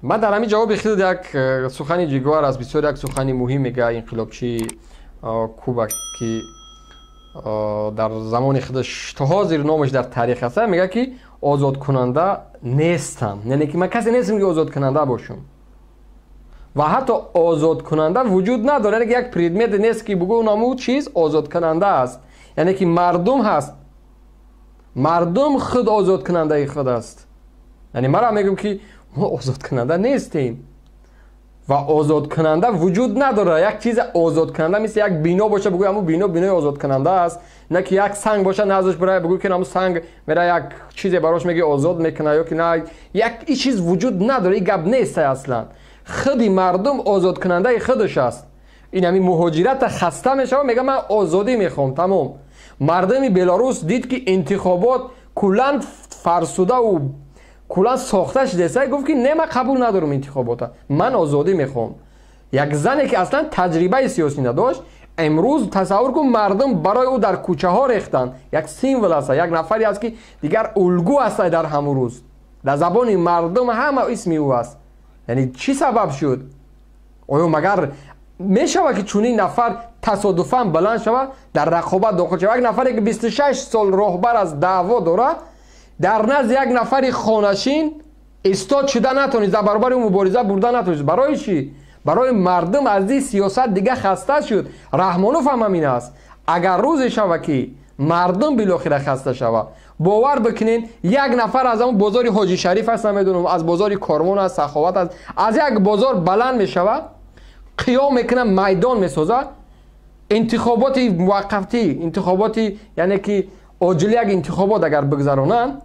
من در همین جواب خود یک سخنی جگوار است، بسیار یک سخنی مهم میگه انقلابچی کوبا که در زمان خودش تا زیر نامش در تاریخ هست، میگه که آزاد کننده نیستم، یعنی که من کسی نیستم که آزاد کننده باشم و حتی آزاد کننده وجود نداره، یعنی که یک پردمت نیست که بگو نامو چیز آزاد کننده است، یعنی که مردم هست، مردم خود آزاد کننده خود است. یعنی من را میگم که ما آزاد کننده نیستیم و آزاد کننده وجود نداره. یک چیز آزاد کننده مثل یک بینا باشه بگو همون بینای آزاد کننده است، نه که یک سنگ باشه نازش برای بگو که همون سنگ میره یک چیزی براش میگه آزاد میکنه، یا که نه یک چیز وجود نداره. این گپ نیست اصلا. خودی مردم آزاد کننده خودش است. این همین مهاجرت خسته میشه میگه من آزادی میخوام. تمام. مردم بلاروس دید که انتخابات کلا فرسوده و کلا ساخته شده، گفت که نه من قبول ندارم انتخابات، من آزادی میخوام. یک زنی که اصلا تجربه سیاسی نداشت امروز تصور کن مردم برای او در کوچه ها ریختن. یک سیمبل است، یک نفری است که دیگر الگو است در همون روز. در زبان مردم همه اسم او است. یعنی چی سبب شد؟ آیا مگر میشود که چونین نفر تصادفاً بلند شود در رقابت داخل شود؟ یک نفری که 26 سال راهبر از دعوا داره در نزد یک نفری خانشین استاد شده نتونید، در برابر مبارزه برده نتونید. برای چی؟ برای مردم از این سیاست دیگه خسته شد. رحمانوف هم همین است. اگر روز شود که مردم بالاخره خسته شود، باور بکنین یک نفر از اون بازار حاجی شریف هست، نمیدونم از بازار کاروان، از سخاوت، از یک بازار بلند میشود، قیام میکنه، میدان میسازه، انتخاباتی موقتی، انتخاباتی یعنی که عاجل یک انتخابات اگر بگذرانن،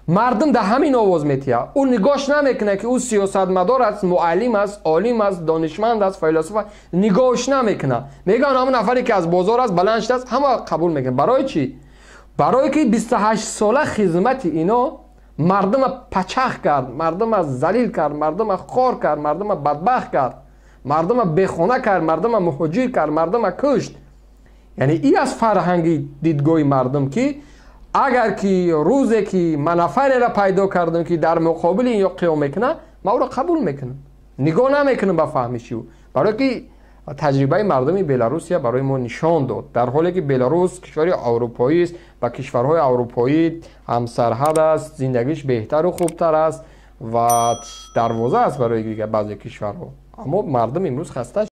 مردم در همین آواز میتیه. اون نگاش نمیکنه که او سیاستمدار است، معلم است، عالم است، دانشمند است، فیلسوف، نگاش نمیکنه. میگن همون نفری که از بازار است بلند شده است همه قبول میکنه. برای چی؟ برای که 28 ساله خدمت اینا مردم پچخ کرد، مردم ذلیل کرد، مردم خار کرد، مردم بدبخت کرد، مردم بیخونه کرد، مردم مهاجر کرد، مردم کشت. یعنی این از فرهنگی دیدگاه مردم که اگر که روزی که من نفری را پیدا کردم که در مقابل این یا قیام میکنه، ما او را قبول میکنم، نگاه نمیکنم به فهمش او. برای که تجربه مردم بلاروس برای ما نشان داد، در حالی که بلاروس کشور اروپایی است و کشورهای اروپایی هم سرحد است، زندگیش بهتر و خوبتر است و دروازه است برای بعضی کشورها، اما مردم امروز خسته